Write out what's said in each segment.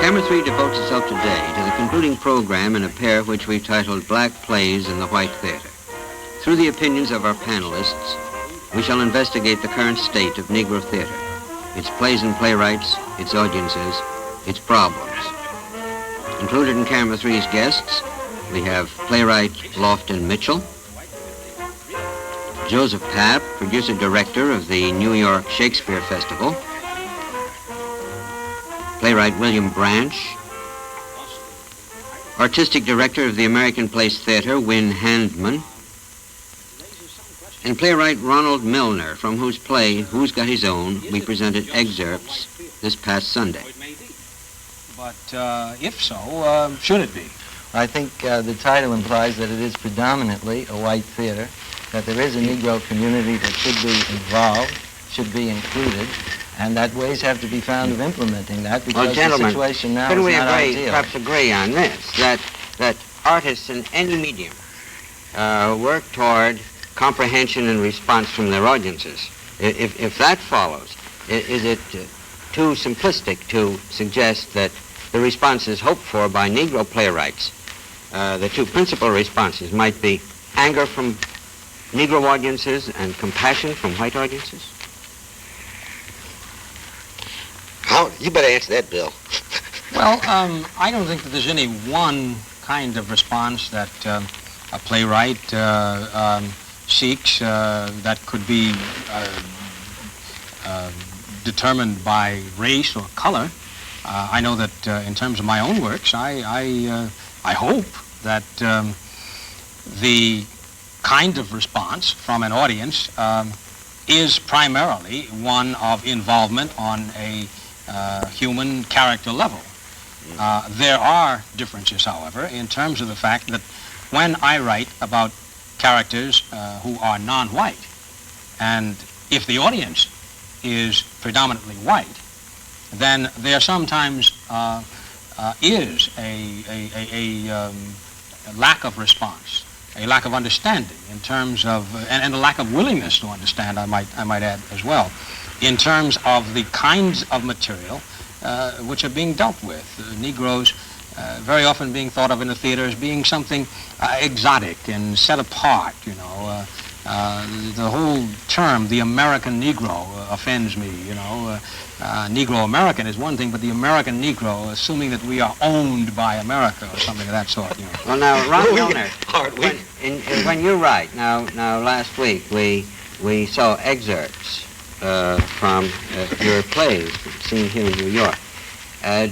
Camera 3 devotes itself today to the concluding program in a pair which we've titled Black Plays in the White Theater. Through the opinions of our panelists, we shall investigate the current state of Negro theater, its plays and playwrights, its audiences, its problems. Included in Camera 3's guests, we have playwright Lofton Mitchell, Joseph Papp, producer-director of the New York Shakespeare Festival, playwright William Branch, artistic director of the American Place Theater, Win Handman, and playwright Ronald Milner, from whose play, Who's Got His Own, we presented excerpts this past Sunday. But if so, should it be? I think the title implies that it is predominantly a white theater, that there is a Negro community that should be involved, should be included, and that ways have to be found of implementing that, because the situation now is not ideal. Perhaps agree on this, that artists in any medium work toward comprehension and response from their audiences. If that follows, is it too simplistic to suggest that the responses hoped for by Negro playwrights, the two principal responses, might be anger from Negro audiences and compassion from white audiences? You better answer that, Bill. Well, I don't think that there's any one kind of response that a playwright seeks that could be determined by race or color. I know that in terms of my own works, I hope that the kind of response from an audience is primarily one of involvement on a human character level. There are differences, however, in terms of the fact that when I write about characters who are non-white, and if the audience is predominantly white, then there sometimes is a lack of response, a lack of understanding in terms of, and a lack of willingness to understand, I might add as well, in terms of the kinds of material which are being dealt with. Negroes very often being thought of in the theater as being something exotic and set apart, you know. The whole term, the American Negro, offends me, you know. Negro-American is one thing, but the American Negro, assuming that we are owned by America or something of that sort, you know. Well, now, Ron Milner, when you write, now last week we saw excerpts from your plays seen here in New York.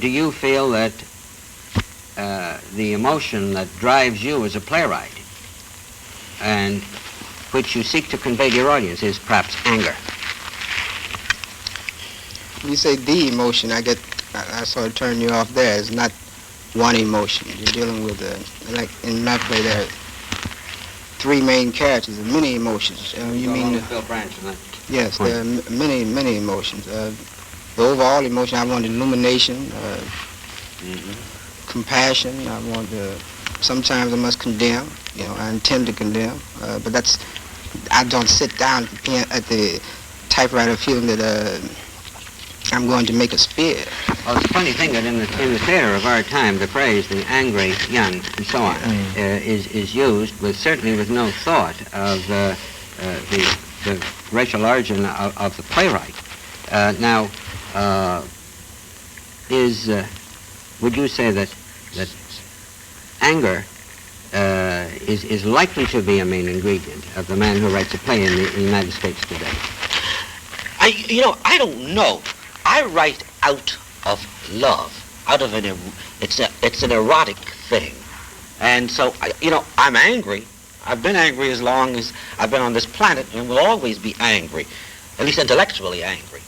Do you feel that the emotion that drives you as a playwright and which you seek to convey to your audience is perhaps anger? You say the emotion, I sort of turn you off there. It's not one emotion. You're dealing with, like in my play, there are three main characters and many emotions. You mean Bill Branch, isn't it? Yes, there are many emotions. The overall emotion, I want illumination, compassion. I want sometimes I must condemn. You know, I intend to condemn, but I don't sit down at the typewriter feeling that I'm going to make a spear. Well, it's a funny thing that in the theater of our time, the phrase "the angry young" and so on is used, certainly with no thought of the racial origin of the playwright. Now, would you say that anger is likely to be a main ingredient of the man who writes a play in the United States today? I don't know. I write out of love, out of it's an erotic thing, and so I'm angry. I've been angry as long as I've been on this planet, and will always be angry, at least intellectually angry.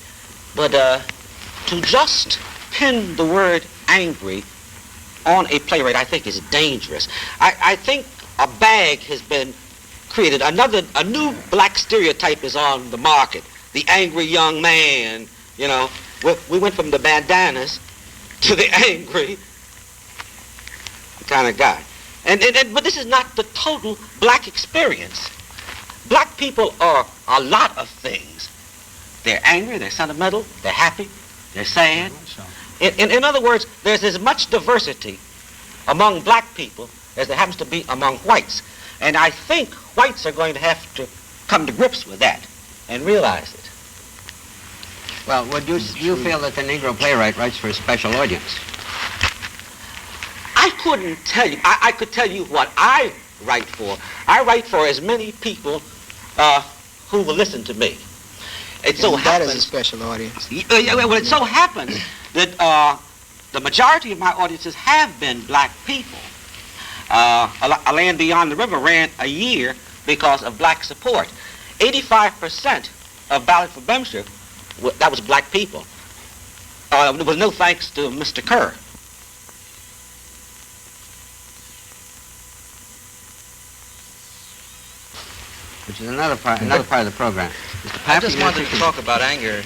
But to just pin the word angry on a playwright, I think, is dangerous. I think a bag has been created. A new black stereotype is on the market. The angry young man, you know. We went from the bandanas to the angry kind of guy. But this is not the total black experience. Black people are a lot of things. They're angry, they're sentimental, they're happy, they're sad. So, In other words, there's as much diversity among black people as there happens to be among whites. And I think whites are going to have to come to grips with that and realize it. Well, would you feel that the Negro playwright writes for a special audience? I couldn't tell you. I could tell you what I write for. I write for as many people who will listen to me. It so that is a happens. special audience. Well, it so happens that the majority of my audiences have been black people. A Land Beyond the River ran a year because of black support. 85% of Ballad for Bemster, that was black people. There was no thanks to Mr. Kerr. Which is another part of the program. Mr. I Pappy, just you wanted think- to talk about anger.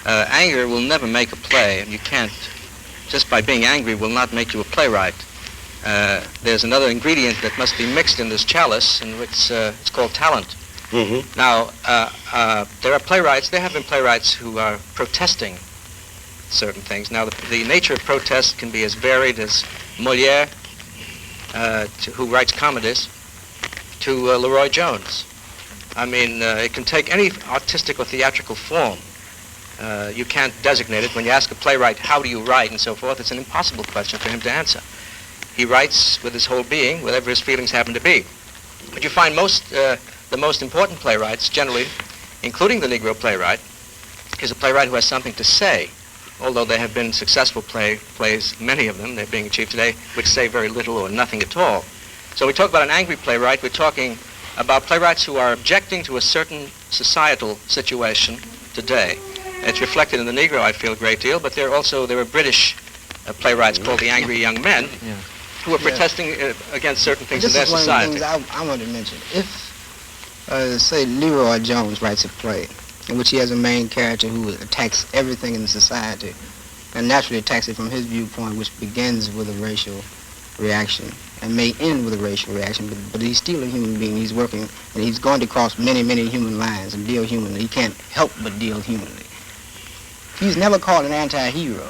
Anger will never make a play, and you can't, just by being angry will not make you a playwright. There's another ingredient that must be mixed in this chalice, and which it's called talent. Mm-hmm. Now, there have been playwrights who are protesting certain things. Now, the nature of protest can be as varied as Molière, who writes comedies, to Leroy Jones. I mean, it can take any artistic or theatrical form. You can't designate it. When you ask a playwright, how do you write, and so forth, it's an impossible question for him to answer. He writes with his whole being, whatever his feelings happen to be. But you find the most important playwrights, generally, including the Negro playwright, is a playwright who has something to say, although there have been successful plays, many of them, they're being achieved today, which say very little or nothing at all. So we talk about an angry playwright, we're talking about playwrights who are objecting to a certain societal situation today. It's reflected in the Negro, I feel, a great deal, but there were British playwrights called the Angry Young Men, who were protesting against certain things in their society. This is one of the things I wanted to mention. If, say, Leroy Jones writes a play in which he has a main character who attacks everything in society, and naturally attacks it from his viewpoint, which begins with a racial reaction and may end with a racial reaction, but he's still a human being. He's working, and he's going to cross many, many human lines and deal humanly. He can't help but deal humanly. He's never called an anti-hero.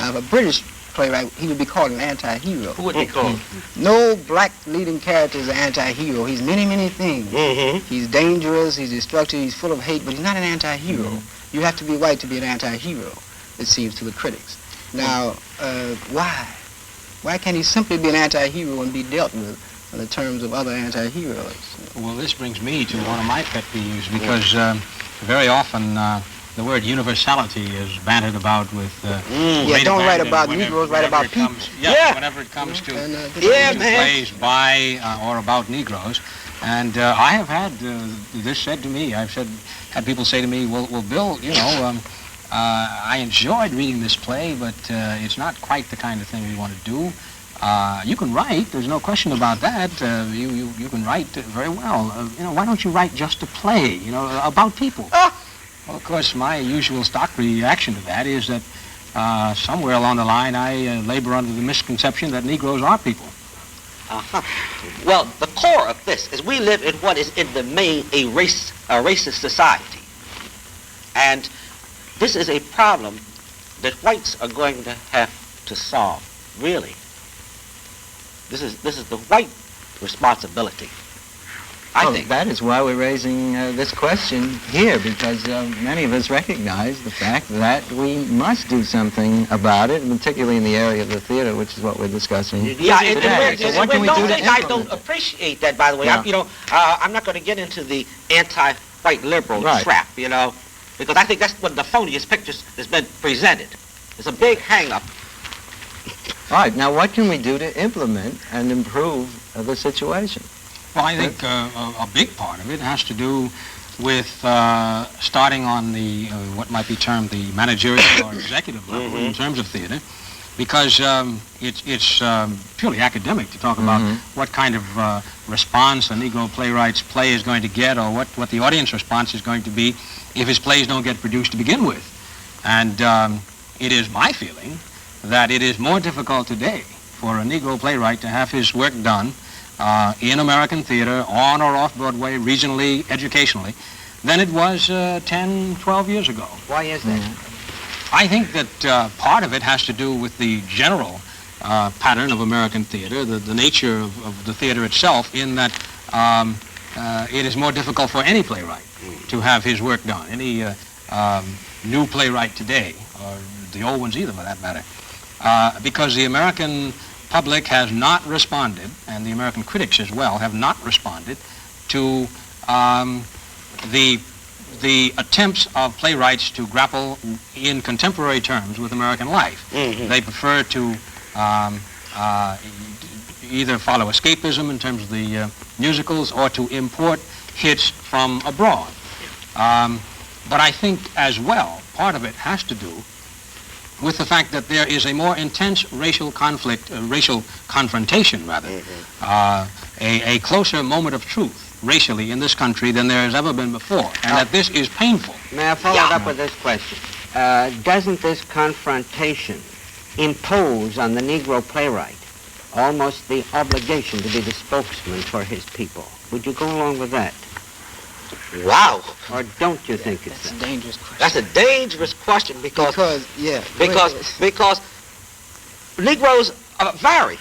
A British playwright, he would be called an anti-hero. Who would be called? No black leading character is an anti-hero. He's many, many things. Mm-hmm. He's dangerous, he's destructive, he's full of hate, but he's not an anti-hero. Mm-hmm. You have to be white to be an anti-hero, it seems to the critics. Now, why? Why can't he simply be an anti-hero and be dealt with in the terms of other anti-heroes? well, this brings me to one of my pet peeves, because very often the word universality is bantered about with Yeah, don't write about Negroes, write about people. Whenever it comes to Yeah, man. plays by or about Negroes. And I have had this said to me. I've had people say to me, well, Bill, I enjoyed reading this play, but it's not quite the kind of thing we want to do. You can write, there's no question about that. You can write very well. Why don't you write just a play, about people? Well, of course, my usual stock reaction to that is that somewhere along the line I labor under the misconception that Negroes are people. Uh-huh. Well, the core of this is we live in what is in the main a racist society. And this is a problem that whites are going to have to solve, really. This is the white responsibility, I think. That is why we're raising this question here, because many of us recognize the fact that we must do something about it, and particularly in the area of the theater, which is what we're discussing. Yeah, and So what can we don't do to think I implement don't it? appreciate that, by the way. Yeah. I'm not going to get into the anti-white liberal Right. trap, because I think that's one of the phoniest pictures that's been presented. It's a big hang-up. All right, now what can we do to implement and improve the situation? Well, I think a big part of it has to do with starting on the what might be termed the managerial or executive level in terms of theater, because it's purely academic to talk about what kind of response a Negro playwright's play is going to get, or what the audience response is going to be if his plays don't get produced to begin with. And it is my feeling that it is more difficult today for a Negro playwright to have his work done in American theater, on or off Broadway, regionally, educationally, than it was 10, 12 years ago. Why is that? I think that part of it has to do with the general pattern of American theater, the nature of the theater itself, in that it is more difficult for any playwright to have his work done. Any new playwright today, or the old ones either for that matter, because the American public has not responded, and the American critics as well have not responded to the attempts of playwrights to grapple in contemporary terms with American life. They prefer to either follow escapism in terms of the musicals or to import hits from abroad. But I think as well, part of it has to do with the fact that there is a more intense racial conflict, racial confrontation rather, a closer moment of truth racially in this country than there has ever been before, and that this is painful. May I follow it up with this question? Doesn't this confrontation impose on the Negro playwright almost the obligation to be the spokesman for his people? Would you go along with that? Wow. Or don't you think it's That's a dangerous question. That's a dangerous question because Because Negroes vary,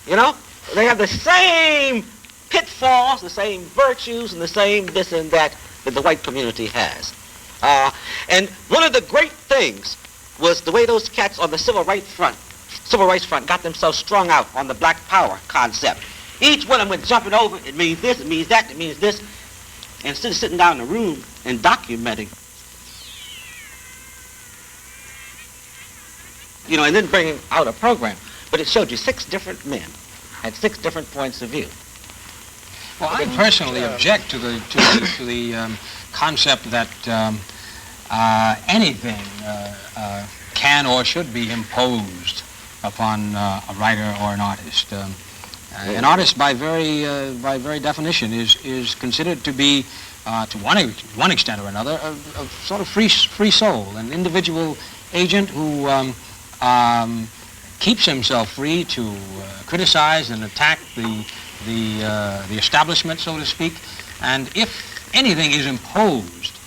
you know? They have the same pitfalls, the same virtues, and the same this and that the white community has. And one of the great things was the way those cats on the civil rights front got themselves strung out on the black power concept. Each one of them went jumping over, it means this, it means that, it means this. And instead of sitting down in a room and documenting, and then bringing out a program. But it showed you 6 different men had 6 different points of view. Well, I personally object to the concept that anything can or should be imposed upon a writer or an artist. An artist, by very definition, is considered to be, to one extent or another, a sort of free soul, an individual agent who keeps himself free to criticize and attack the establishment, so to speak. And if anything is imposed,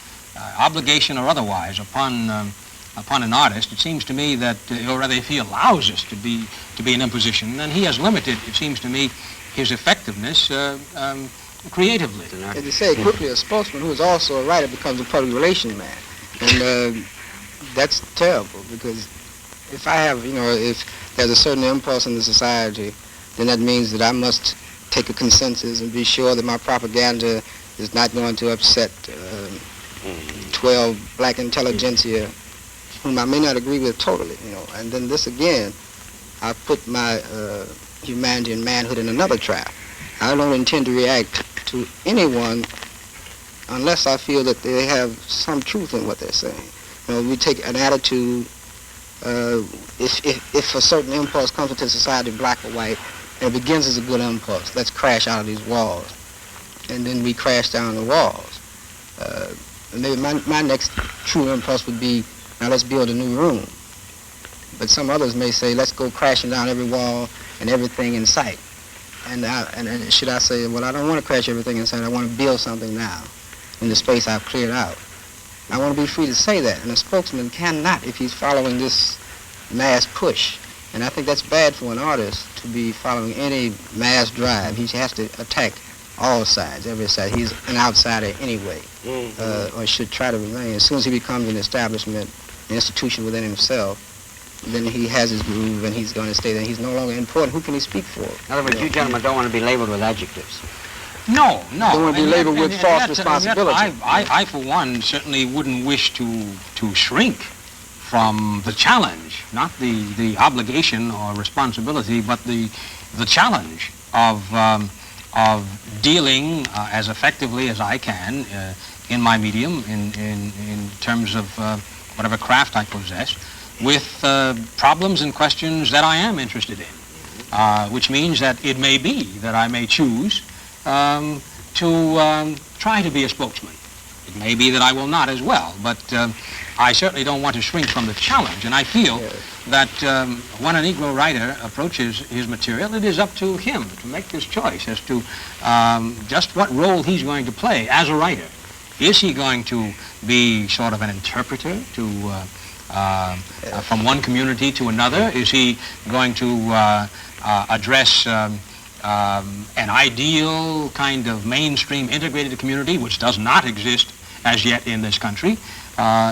obligation or otherwise, upon an artist, it seems to me that, or rather if he allows this to be an imposition, then he has limited, it seems to me, his effectiveness creatively. As you say quickly, a spokesman who is also a writer becomes a public relations man. And that's terrible, because if I have, if there's a certain impulse in the society, then that means that I must take a consensus and be sure that my propaganda is not going to upset 12 black intelligentsia whom I may not agree with totally, And then this again, I put my humanity and manhood in another trap. I don't intend to react to anyone unless I feel that they have some truth in what they're saying. We take an attitude, if a certain impulse comes into society, black or white, and it begins as a good impulse, let's crash out of these walls. And then we crash down the walls. Maybe my next true impulse would be, now let's build a new room. But some others may say, let's go crashing down every wall and everything in sight. And should I say, well, I don't want to crash everything in sight. I want to build something now in the space I've cleared out. I want to be free to say that. And a spokesman cannot if he's following this mass push. And I think that's bad for an artist to be following any mass drive. He has to attack all sides, every side. He's an outsider anyway, or should try to remain. As soon as he becomes an establishment, an institution within himself, then he has his groove and he's going to stay there. He's no longer important. Who can he speak for? In other words, you gentlemen don't want to be labeled with adjectives. No. Don't want to be labeled with false responsibility. I, for one, certainly wouldn't wish to shrink from the challenge, not the obligation or responsibility, but the challenge of dealing as effectively as I can in my medium, in terms of whatever craft I possess, with problems and questions that I am interested in, which means that it may be that I may choose to try to be a spokesman. It may be that I will not as well, but I certainly don't want to shrink from the challenge, and I feel that when a Negro writer approaches his material, it is up to him to make this choice as to just what role he's going to play as a writer. Is he going to be sort of an interpreter from one community to another? Is he going to address an ideal kind of mainstream integrated community, which does not exist as yet in this country?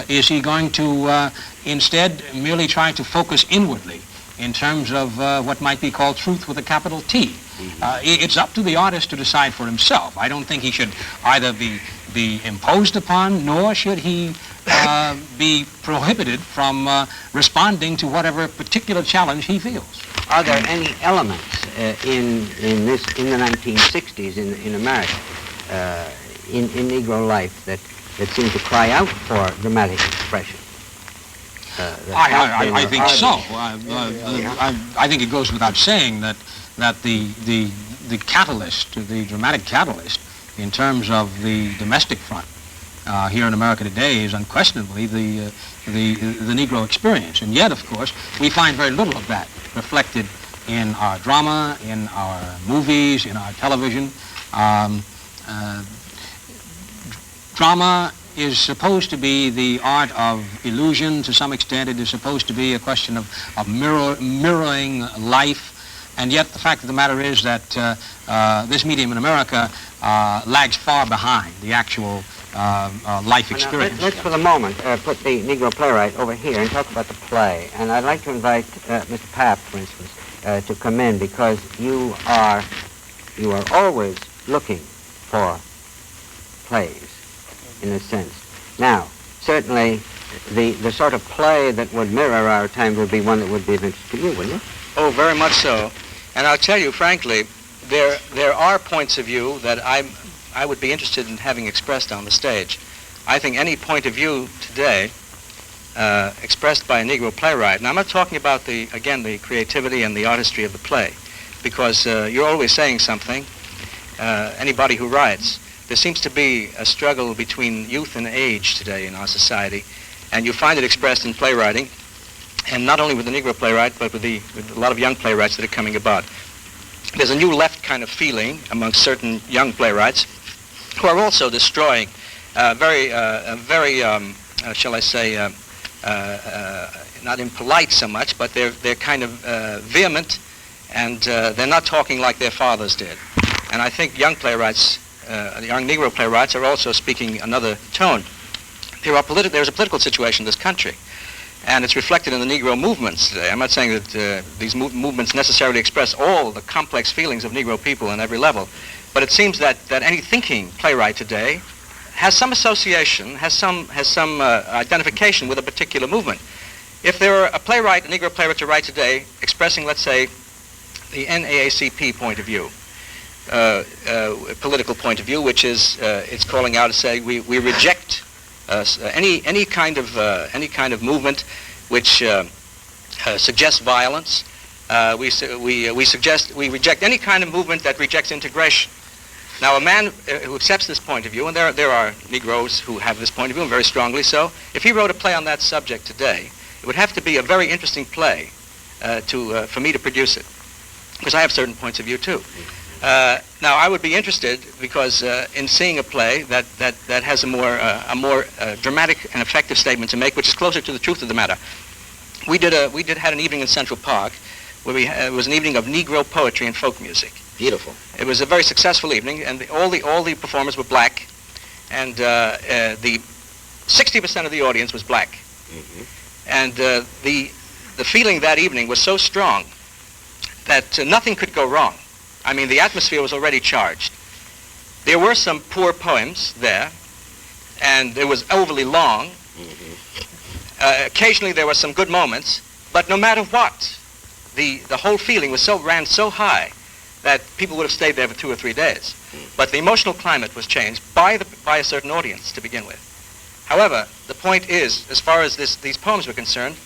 Is he going to instead merely try to focus inwardly in terms of what might be called truth with a capital T? It's up to the artist to decide for himself. I don't think he should either be imposed upon, nor should he be prohibited from responding to whatever particular challenge he feels. Are there any elements in the 1960s in America, in Negro life that seem to cry out for dramatic expression? I think so. I think it goes without saying that the catalyst, the dramatic catalyst, in terms of the domestic front here in America today, is unquestionably the Negro experience. And yet, of course, we find very little of that reflected in our drama, in our movies, in our television. Drama is supposed to be the art of illusion to some extent. It is supposed to be a question of mirroring life. And yet the fact of the matter is that this medium in America lags far behind the actual life experience. Let's for the moment put the Negro playwright over here and talk about the play. And I'd like to invite Mr. Papp, for instance, to come in, because you are always looking for plays, in a sense. Now, certainly the sort of play that would mirror our time would be one that would be of interest to you, wouldn't it? Oh, very much so. And I'll tell you, frankly, there are points of view that I would be interested in having expressed on the stage. I think any point of view today expressed by a Negro playwright, and I'm not talking about the creativity and the artistry of the play, because you're always saying something, anybody who writes. There seems to be a struggle between youth and age today in our society, and you find it expressed in playwriting, and not only with the Negro playwright, but with a lot of young playwrights that are coming about. There's a new left kind of feeling amongst certain young playwrights who are also destroying shall I say, not impolite so much, but they're kind of vehement, and they're not talking like their fathers did. And I think young playwrights, young Negro playwrights, are also speaking another tone. There's a political situation in this country, and it's reflected in the Negro movements today. I'm not saying that these movements necessarily express all the complex feelings of Negro people on every level, but it seems that any thinking playwright today has some association, has some identification with a particular movement. If there were a playwright, a Negro playwright to write today, expressing, let's say, the NAACP point of view, political point of view, which is it's calling out to say we reject any kind of movement which suggests violence. We reject any kind of movement that rejects integration. Now, a man who accepts this point of view, and there are Negroes who have this point of view, and very strongly so, if he wrote a play on that subject today, it would have to be a very interesting play for me to produce it, because I have certain points of view too. Now, I would be interested because in seeing a play that has a more dramatic and effective statement to make, which is closer to the truth of the matter. We had an evening in Central Park where it was an evening of Negro poetry and folk music. Beautiful. It was a very successful evening, and all the performers were black, and the 60% of the audience was black. Mm-hmm. And the feeling that evening was so strong that nothing could go wrong. I mean, the atmosphere was already charged. There were some poor poems there, and it was overly long. Mm-hmm. Occasionally there were some good moments, but no matter what, the whole feeling ran so high that people would have stayed there for 2 or 3 days. But the emotional climate was changed by a certain audience to begin with. However, the point is, as far as these poems were concerned,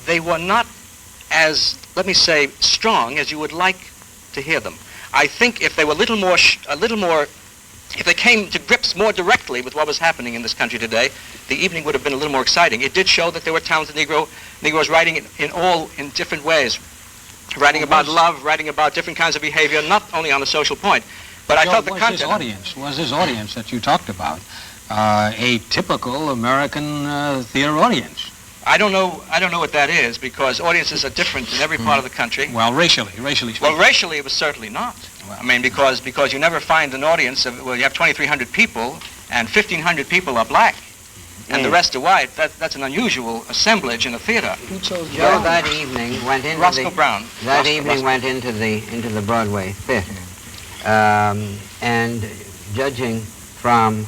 they were not as, let me say, strong as you would like to hear them. I think if they were a little more if they came to grips more directly with what was happening in this country today, the evening would have been a little more exciting. It did show that there were talented Negroes writing in different ways, writing about love, writing about different kinds of behavior, not only on a social point. But I felt the content. Was his audience that you talked about a typical American theater audience? I don't know what that is, because audiences are different in every part of the country. Well, racially speaking. Well, racially, it was certainly not. I mean, because you never find an audience of, well, you have 2,300 people, and 1,500 people are black, and the rest are white. That's an unusual assemblage in a theater. Who chose Joe that evening went into Roscoe Brown. That evening went into the Broadway theater, and judging from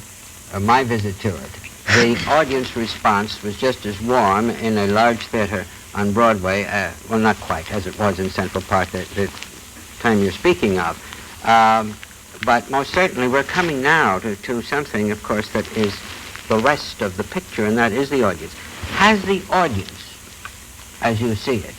my visit to it, the audience response was just as warm in a large theater on Broadway, well, not quite, as it was in Central Park the time you're speaking of. But most certainly we're coming now to something, of course, that is the rest of the picture, and that is the audience. Has the audience, as you see it,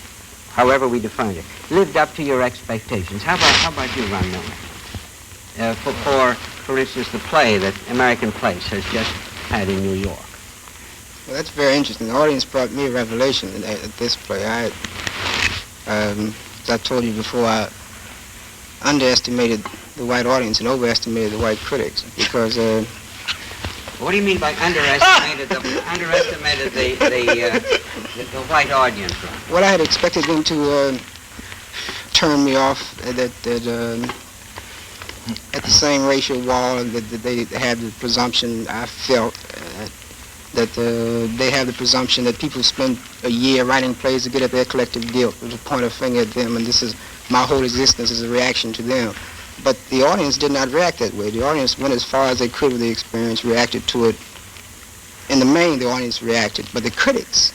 however we define it, lived up to your expectations? How about you, Ron Miller? For instance, the play that American Place has just had in New York. Well, that's very interesting. The audience brought me a revelation at this play. As I told you before, I underestimated the white audience and overestimated the white critics, because what do you mean by underestimated the white audience? Well, I had expected them to turn me off at the same racial wall, and that they have the presumption, I felt, that they have the presumption that people spend a year writing plays to get at their collective guilt, to point a finger at them, and this is my whole existence is a reaction to them. But the audience did not react that way. The audience went as far as they could with the experience, reacted to it. In the main, the audience reacted. But the critics,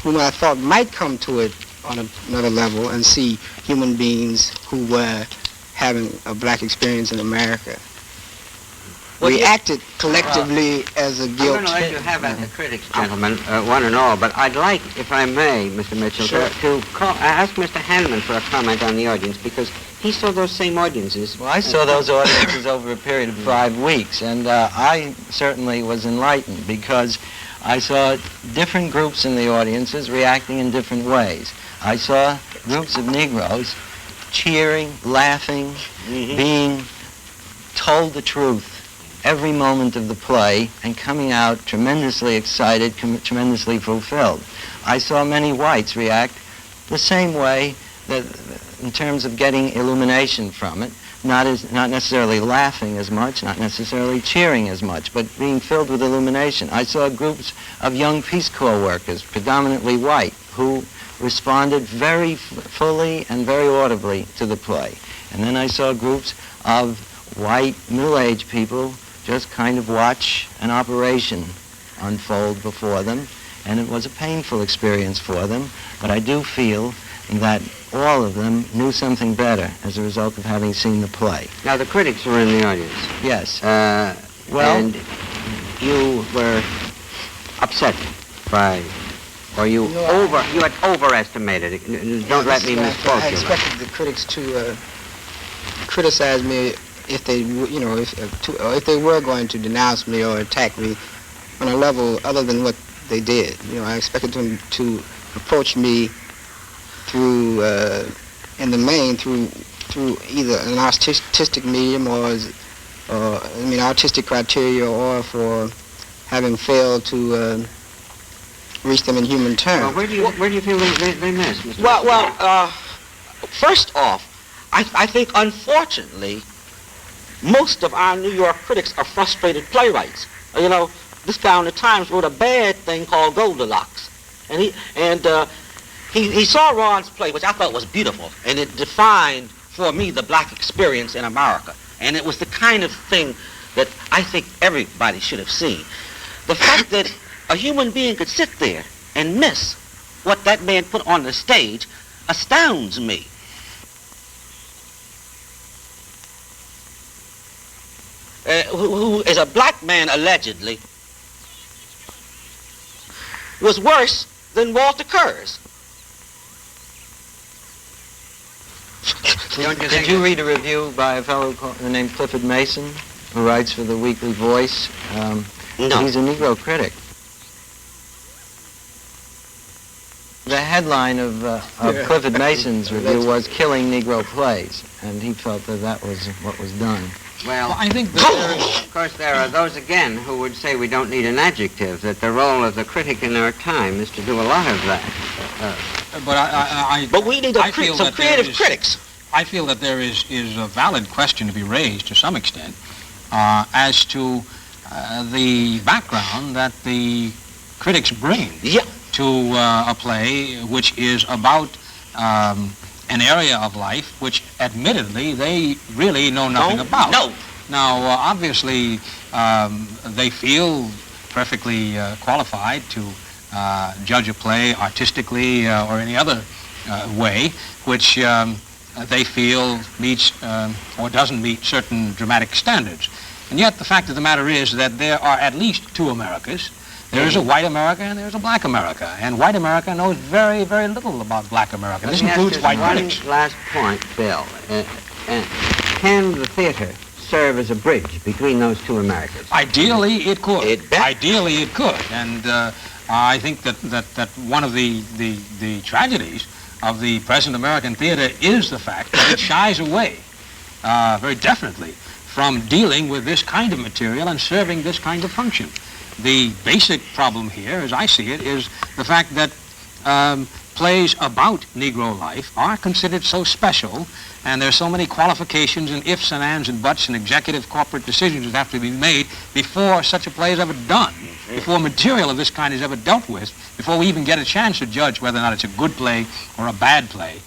whom I thought might come to it on another level and see human beings who were having a black experience in America, reacted collectively as a guilt. I'm going to let you have at the critics, gentlemen, one and all, but I'd like, if I may, Mr. Mitchell, Sure. to ask Mr. Hanneman for a comment on the audience, because he saw those same audiences. Well, I saw those audiences over a period of 5 weeks, and I certainly was enlightened, because I saw different groups in the audiences reacting in different ways. I saw groups of Negroes cheering, laughing, being told the truth every moment of the play, and coming out tremendously excited, tremendously fulfilled. I saw many whites react the same way, that in terms of getting illumination from it, not necessarily laughing as much, not necessarily cheering as much, but being filled with illumination. I saw groups of young Peace Corps workers, predominantly white, who responded very fully and very audibly to the play. And then I saw groups of white middle-aged people just kind of watch an operation unfold before them, and it was a painful experience for them, but I do feel that all of them knew something better as a result of having seen the play. Now, the critics were in the audience. Yes. And you were upset by, or you had overestimated it. Don't let me misquote you. I expected the critics to criticize me if they, if they were going to denounce me or attack me on a level other than what they did. I expected them to approach me through, in the main, through either an artistic medium or artistic criteria, or for having failed to reach them in human terms. Well, where do you feel they missed, Mr. Well, first off, I think, unfortunately, most of our New York critics are frustrated playwrights. This guy on the Times wrote a bad thing called Goldilocks, and he saw Ron's play, which I thought was beautiful, and it defined for me the black experience in America, and it was the kind of thing that I think everybody should have seen. The fact that a human being could sit there and miss what that man put on the stage astounds me. Who is a black man, allegedly, was worse than Walter Kerr's. Did you read a review by a fellow named Clifford Mason who writes for the Weekly Voice. No. He's a Negro critic. The headline of Clifford Mason's review was "Killing Negro Plays," and he felt that that was what was done. Well, I think that of course, there are those again who would say we don't need an adjective, that the role of the critic in our time is to do a lot of that. but But we need I feel some that there creative is- critics. I feel that there is a valid question to be raised to some extent as to the background that the critics bring Yeah. to a play which is about an area of life which admittedly they really know nothing about. No. Now, obviously, they feel perfectly qualified to judge a play artistically or any other way which they feel meets or doesn't meet certain dramatic standards. And yet the fact of the matter is that there are at least two Americas. There is a white America and there's a black America. And white America knows very, very little about black America. This includes white critics. One last point, Bill. Can the theater serve as a bridge between those two Americas? Ideally, it could. It bet. Ideally, it could. And I think that one of the tragedies of the present American theater is the fact that it shies away very definitely from dealing with this kind of material and serving this kind of function. The basic problem here, as I see it, is the fact that plays about Negro life are considered so special, and there's so many qualifications and ifs and ands and buts and executive corporate decisions that have to be made before such a play is ever done, before material of this kind is ever dealt with, before we even get a chance to judge whether or not it's a good play or a bad play.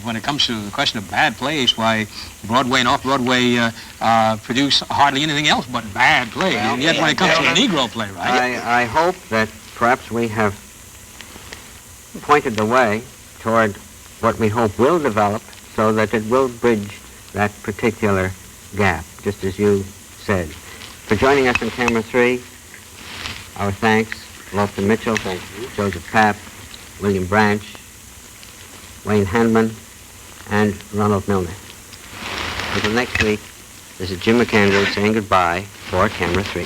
When it comes to the question of bad plays, why Broadway and off-Broadway produce hardly anything else but bad plays. Well, and yet when it comes to a Negro playwright... I hope that perhaps we have pointed the way toward what we hope will develop so that it will bridge that particular gap, just as you said. For joining us on Camera 3, our thanks. Lofton Mitchell, thank you. Joseph Papp, William Branch, Wayne Handman, and Ronald Milner. Until next week, this is Jim McAndrew saying goodbye for Camera 3.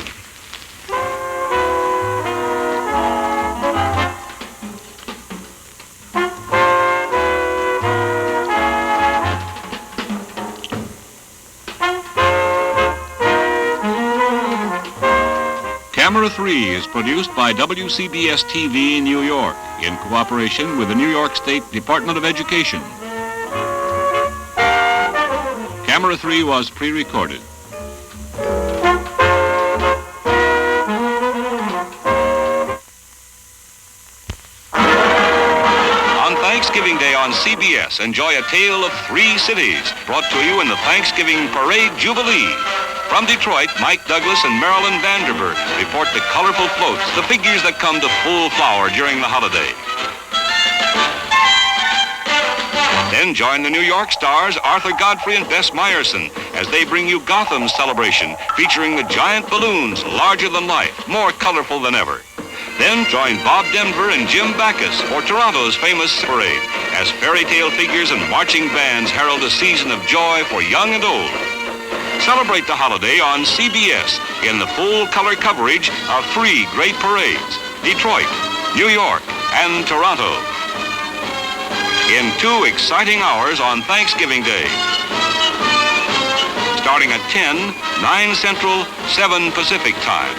Camera 3 is produced by WCBS-TV in New York in cooperation with the New York State Department of Education. Camera 3 was pre-recorded. On Thanksgiving Day on CBS, enjoy a tale of 3 cities brought to you in the Thanksgiving Parade Jubilee. From Detroit, Mike Douglas and Marilyn Vanderburg report the colorful floats, the figures that come to full flower during the holiday. Then join the New York stars Arthur Godfrey and Bess Meyerson as they bring you Gotham's celebration, featuring the giant balloons, larger than life, more colorful than ever. Then join Bob Denver and Jim Backus for Toronto's famous parade, as fairy tale figures and marching bands herald a season of joy for young and old. Celebrate the holiday on CBS in the full color coverage of 3 great parades, Detroit, New York, and Toronto. In 2 exciting hours on Thanksgiving Day. Starting at 10, 9 Central, 7 Pacific time.